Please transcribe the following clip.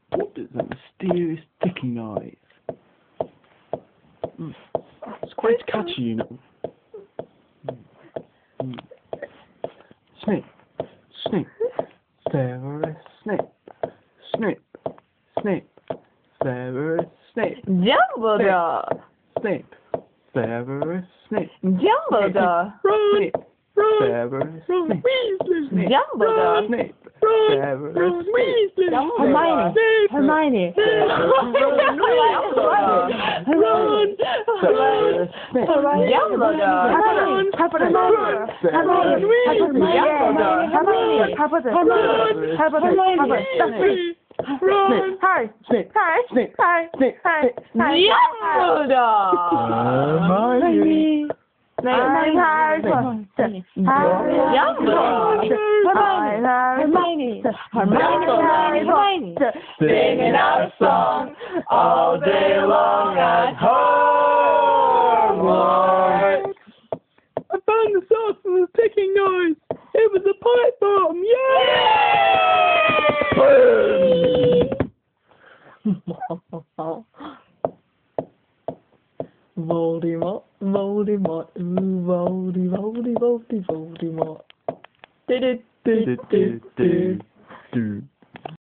What is that mysterious ticking noise? It's quite catchy, you know. Snape, Snape, Severus Snape, Snape, Snape, Severus Snape. Dumbledore. Snape, Severus Snape. Dumbledore. Ron, Severus Snape. Weasley. Dumbledore. Snape, Severus Ron Weasley. Hermione. Hermione. Ron. Severus Snape. Singing our song all day long at Hogwarts. I found the source of the ticking noise. It was a pipe bomb. Yay! Voldemort, Voldemort, ooh, Voldemort. Do, do, do, do, do.